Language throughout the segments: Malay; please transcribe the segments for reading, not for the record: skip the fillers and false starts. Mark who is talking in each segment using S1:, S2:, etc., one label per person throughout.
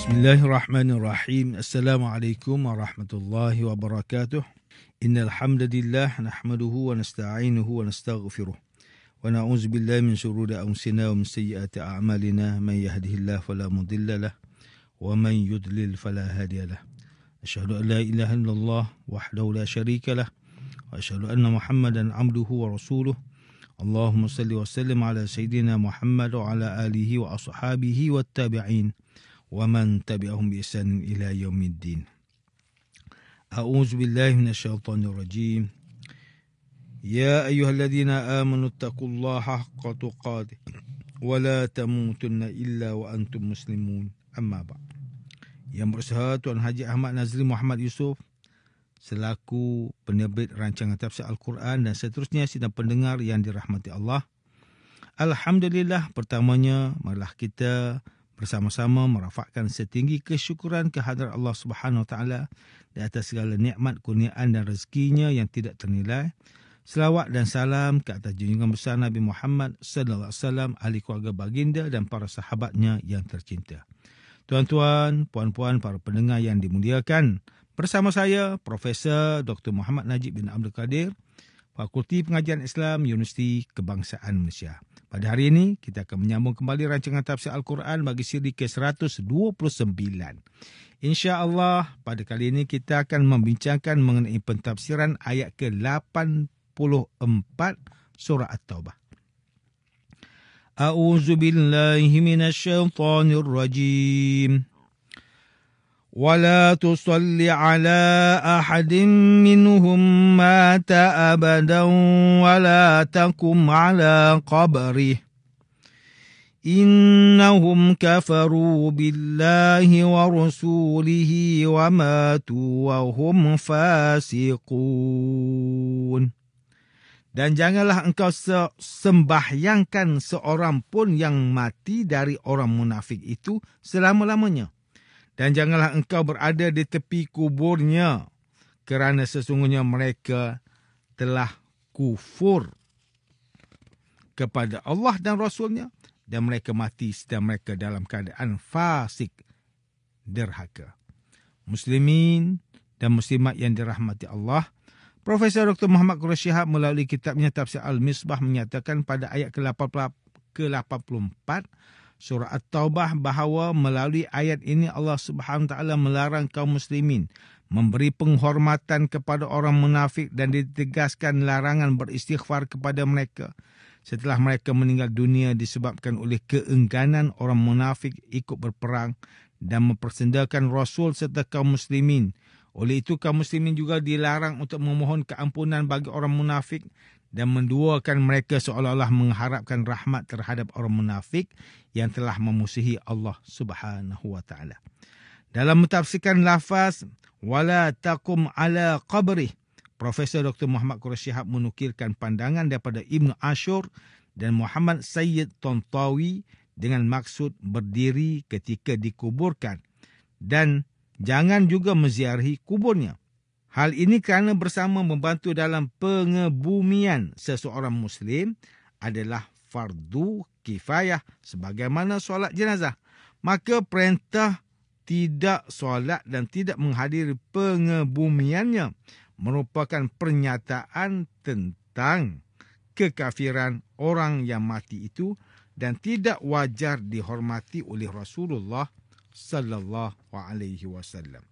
S1: Bismillahirrahmanirrahim. Assalamualaikum warahmatullahi wabarakatuh. Innal hamdalillah nahmaduhu wa nasta'inuhu wa nastaghfiruh. Wa na'udzu billahi min shururi anfusina wa min sayyiati a'malina. Man yahdihillahu fala mudilla lahu wa man yudlil fala hadiya lahu. Asyhadu an la ilaha illallah wahdahu la syarika lah wa asyhadu anna Muhammadan 'abduhu wa rasuluh. Allahumma salli wa sallim ala sayyidina Muhammad wa ala alihi wa ashabihi wat tabi'in wa man tabi'ahum bi ihsan ila yaumiddin. A'udzu billahi minasyaitonir rajim. Ya ayyuhalladzina amanu taqullaha haqqa tuqatih wa la tamutunna illa wa antum muslimun. Amma ba'd. Yang berusaha Tuan Haji Ahmad Nazri Muhammad Yusof selaku penerbit rancangan tafsir Al-Quran dan seterusnya sidang pendengar yang dirahmati Allah. Alhamdulillah, pertamanya marilah kita bersama-sama merafakkan setinggi kesyukuran kehadrat Allah Subhanahu Wa Taala di atas segala nikmat, kurniaan dan rezekinya yang tidak ternilai. Selawat dan salam ke atas junjungan besar Nabi Muhammad sallallahu alaihi wasallam, ahli keluarga baginda dan para sahabatnya yang tercinta. Tuan-tuan, puan-puan, para pendengar yang dimuliakan, bersama saya Profesor Dr. Muhammad Najib bin Abdul Qadir, Fakulti Pengajian Islam Universiti Kebangsaan Malaysia. Pada hari ini, kita akan menyambung kembali rancangan tafsir Al-Quran bagi siri ke-129. InsyaAllah, pada kali ini kita akan membincangkan mengenai pentafsiran ayat ke-84 surah At-Taubah. A'udzu billahi minasyaitonir rajim. ولا تصل على أحد منهم مات أبدا ولا تقم على قبره إنهم كفروا بالله ورسوله وماتوا وهم فاسقون. Dan janganlah engkau sembahyangkan seorang pun yang mati dari orang munafik itu selama-lamanya. Dan janganlah engkau berada di tepi kuburnya, kerana sesungguhnya mereka telah kufur kepada Allah dan Rasulnya, dan mereka mati sedang mereka dalam keadaan fasik, derhaka. Muslimin dan muslimat yang dirahmati Allah, Profesor Dr. Muhammad Quraisy Shihab melalui kitabnya Tafsir Al-Misbah menyatakan pada ayat ke-84 surah At-Taubah bahawa melalui ayat ini Allah Subhanahu Wa Taala melarang kaum muslimin memberi penghormatan kepada orang munafik dan ditegaskan larangan beristighfar kepada mereka setelah mereka meninggal dunia disebabkan oleh keengganan orang munafik ikut berperang dan mempersendakan Rasul serta kaum muslimin. Oleh itu kaum muslimin juga dilarang untuk memohon keampunan bagi orang munafik dan menduakan mereka seolah-olah mengharapkan rahmat terhadap orang munafik yang telah memusuhi Allah Subhanahu Wa Taala. Dalam mentafsirkan lafaz wala taqum ala qabrih, Profesor Dr. Muhammad Quraisy Shihab menukilkan pandangan daripada Ibnu Ashur dan Muhammad Sayyid Tantawi dengan maksud berdiri ketika dikuburkan dan jangan juga menziarahi kuburnya. Hal ini kerana bersama membantu dalam pengebumian seseorang Muslim adalah fardu kifayah sebagaimana solat jenazah. Maka perintah tidak solat dan tidak menghadiri pengebumiannya merupakan pernyataan tentang kekafiran orang yang mati itu dan tidak wajar dihormati oleh Rasulullah sallallahu alaihi wasallam.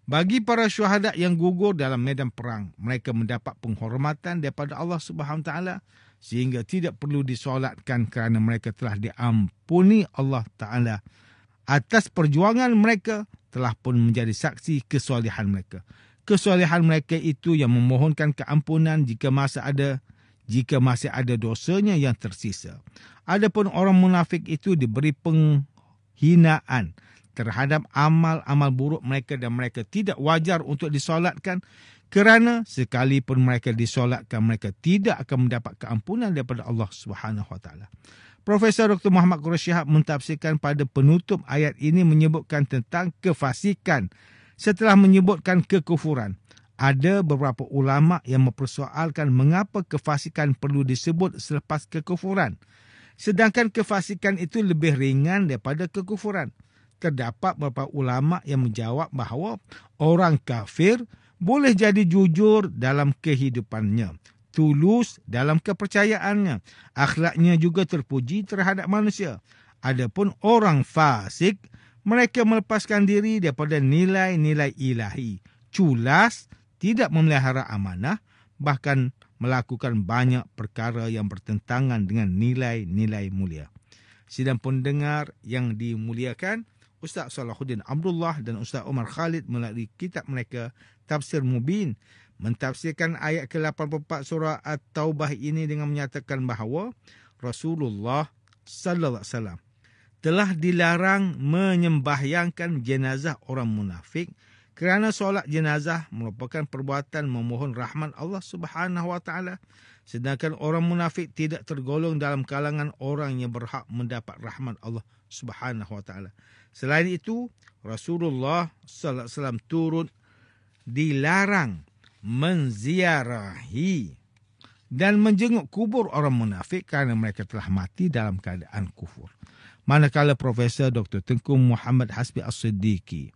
S1: Bagi para syuhada yang gugur dalam medan perang, mereka mendapat penghormatan daripada Allah Subhanahu Wa Taala sehingga tidak perlu disolatkan kerana mereka telah diampuni Allah Taala atas perjuangan mereka telah pun menjadi saksi kesolehan mereka. Kesolehan mereka itu yang memohonkan keampunan jika masih ada dosanya yang tersisa. Adapun orang munafik itu diberi penghinaan terhadap amal-amal buruk mereka dan mereka tidak wajar untuk disolatkan kerana sekalipun mereka disolatkan mereka tidak akan mendapat keampunan daripada Allah Subhanahu Wa Taala. Profesor Dr. Muhammad Quraisy Shihab mentafsirkan pada penutup ayat ini menyebutkan tentang kefasikan setelah menyebutkan kekufuran. Ada beberapa ulama yang mempersoalkan mengapa kefasikan perlu disebut selepas kekufuran. Sedangkan kefasikan itu lebih ringan daripada kekufuran. terdapat beberapa ulama yang menjawab bahawa orang kafir boleh jadi jujur dalam kehidupannya, tulus dalam kepercayaannya, akhlaknya juga terpuji terhadap manusia. Adapun orang fasik, mereka melepaskan diri daripada nilai-nilai ilahi, culas, tidak memelihara amanah, bahkan melakukan banyak perkara yang bertentangan dengan nilai-nilai mulia. Sidang pendengar yang dimuliakan, Ustaz Salahuddin Abdullah dan Ustaz Omar Khalid melalui kitab mereka Tafsir Mubin mentafsirkan ayat ke-84 surah At-Taubah ini dengan menyatakan bahawa Rasulullah sallallahu alaihi wasallam telah dilarang menyembahyangkan jenazah orang munafik kerana solat jenazah merupakan perbuatan memohon rahmat Allah Subhanahu wa taala, sedangkan orang munafik tidak tergolong dalam kalangan orang yang berhak mendapat rahmat Allah Subhanahu wa taala. Selain itu, Rasulullah sallallahu alaihi wasallam turut dilarang menziarahi dan menjenguk kubur orang munafik kerana mereka telah mati dalam keadaan kufur. Manakala Profesor Dr. Tengku Muhammad Hasbi As-Siddiqi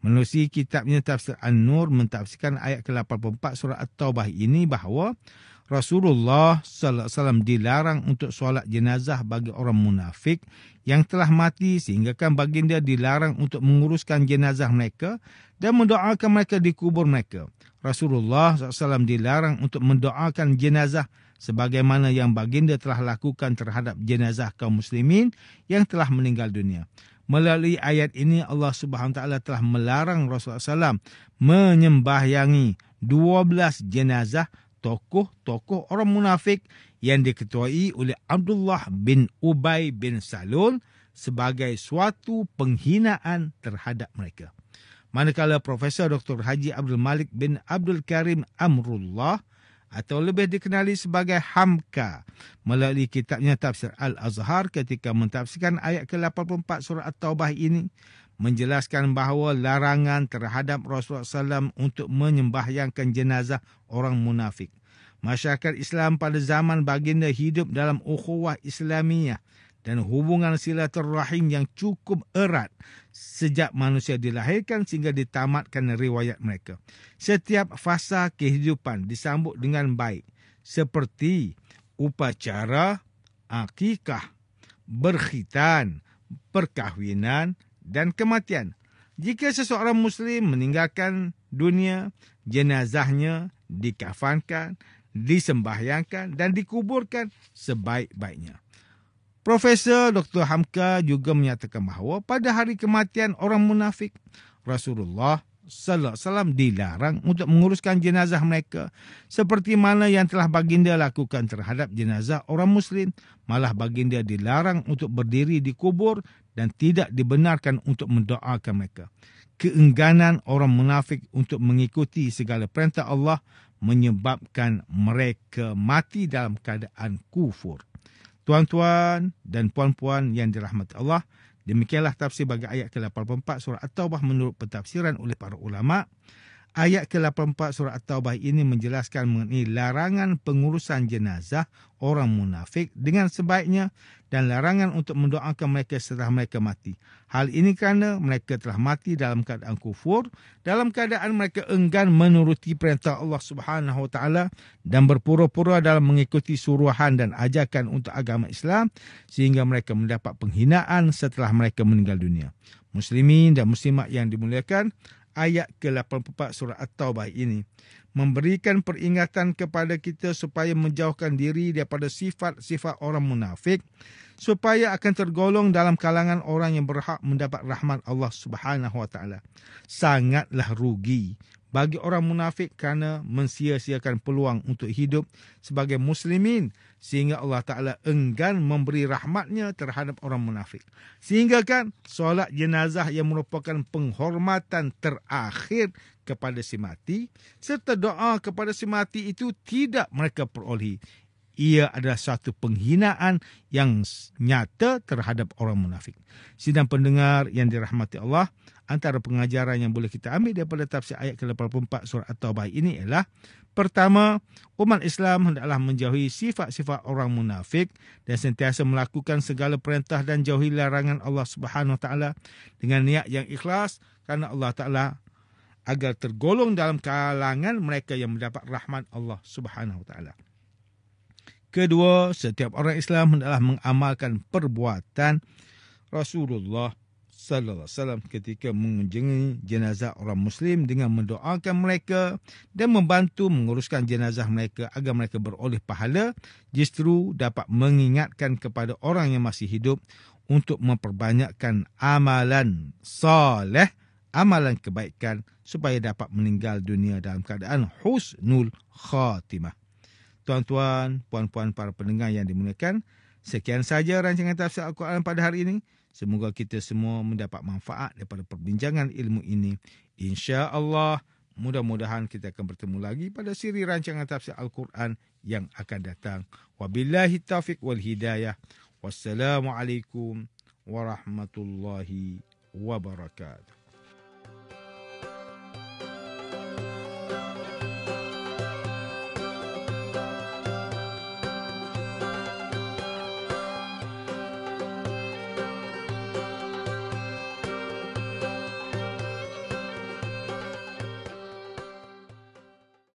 S1: menerusi kitabnya Tafsir An-Nur mentafsirkan ayat ke-84 surah At-Taubah ini bahawa Rasulullah sallallahu alaihi wasallam dilarang untuk solat jenazah bagi orang munafik yang telah mati, sehingga kan baginda dilarang untuk menguruskan jenazah mereka dan mendoakan mereka di kubur mereka. Rasulullah sallallahu alaihi wasallam dilarang untuk mendoakan jenazah sebagaimana yang baginda telah lakukan terhadap jenazah kaum muslimin yang telah meninggal dunia. Melalui ayat ini Allah Subhanahu Wa Taala telah melarang Rasulullah SAW menyembahyangi 12 jenazah tokoh-tokoh orang munafik yang diketuai oleh Abdullah bin Ubay bin Salul sebagai suatu penghinaan terhadap mereka. Manakala Profesor Dr. Haji Abdul Malik bin Abdul Karim Amrullah atau lebih dikenali sebagai Hamka melalui kitabnya Tafsir Al-Azhar ketika mentafsirkan ayat ke-84 surah At-Taubah ini menjelaskan bahawa larangan terhadap Rasulullah SAW untuk menyembahyangkan jenazah orang munafik. Masyarakat Islam pada zaman baginda hidup dalam ukhuwah Islamiyah dan hubungan silaturrahim yang cukup erat sejak manusia dilahirkan sehingga ditamatkan riwayat mereka. Setiap fasa kehidupan disambut dengan baik, seperti upacara, akikah, berkhitan, perkahwinan dan kematian. Jika seseorang Muslim meninggalkan dunia, jenazahnya dikafankan, disembahyangkan dan dikuburkan sebaik-baiknya. Profesor Dr. Hamka juga menyatakan bahawa pada hari kematian orang munafik, Rasulullah sallallahu alaihi wasallam dilarang untuk menguruskan jenazah mereka seperti mana yang telah baginda lakukan terhadap jenazah orang muslim. Malah baginda dilarang untuk berdiri di kubur dan tidak dibenarkan untuk mendoakan mereka. Keengganan orang munafik untuk mengikuti segala perintah Allah menyebabkan mereka mati dalam keadaan kufur. Tuan-tuan dan puan-puan yang dirahmati Allah, demikianlah tafsir bagi ayat ke-84 surah At-Taubah menurut pentafsiran oleh para ulama. Ayat ke-84 surah At-Taubah ini menjelaskan mengenai larangan pengurusan jenazah orang munafik dengan sebaiknya dan larangan untuk mendoakan mereka setelah mereka mati. Hal ini kerana mereka telah mati dalam keadaan kufur, dalam keadaan mereka enggan menuruti perintah Allah Subhanahu Wa Taala dan berpura-pura dalam mengikuti suruhan dan ajakan untuk agama Islam sehingga mereka mendapat penghinaan setelah mereka meninggal dunia. Muslimin dan muslimat yang dimuliakan, ayat ke-84 surah At-Taubah ini memberikan peringatan kepada kita supaya menjauhkan diri daripada sifat-sifat orang munafik supaya akan tergolong dalam kalangan orang yang berhak mendapat rahmat Allah Subhanahu Wa Taala. Sangatlah rugi bagi orang munafik kerana mensia-siakan peluang untuk hidup sebagai muslimin sehingga Allah Ta'ala enggan memberi rahmatnya terhadap orang munafik. Sehingga kan solat jenazah yang merupakan penghormatan terakhir kepada si mati serta doa kepada si mati itu tidak mereka perolehi. ia adalah satu penghinaan yang nyata terhadap orang munafik. Sidang pendengar yang dirahmati Allah, antara pengajaran yang boleh kita ambil daripada tafsir ayat ke-84 surah At-Taubah ini ialah, pertama, umat Islam hendaklah menjauhi sifat-sifat orang munafik dan sentiasa melakukan segala perintah dan jauhi larangan Allah Subhanahu Wa Taala dengan niat yang ikhlas kerana Allah Taala, agar tergolong dalam kalangan mereka yang mendapat rahmat Allah Subhanahu Wa Taala. Kedua, setiap orang Islam hendaklah mengamalkan perbuatan Rasulullah Sallallahu Alaihi Wasallam ketika mengunjungi jenazah orang Muslim dengan mendoakan mereka dan membantu menguruskan jenazah mereka agar mereka beroleh pahala, justru dapat mengingatkan kepada orang yang masih hidup untuk memperbanyakkan amalan soleh, amalan kebaikan supaya dapat meninggal dunia dalam keadaan husnul khatimah. Tuan-tuan, puan-puan para pendengar yang dimuliakan, sekian saja rancangan tafsir Al-Quran pada hari ini. Semoga kita semua mendapat manfaat daripada perbincangan ilmu ini. Insya-Allah, mudah-mudahan kita akan bertemu lagi pada siri rancangan tafsir Al-Quran yang akan datang. Wabillahi taufiq wal hidayah. Wassalamualaikum warahmatullahi wabarakatuh.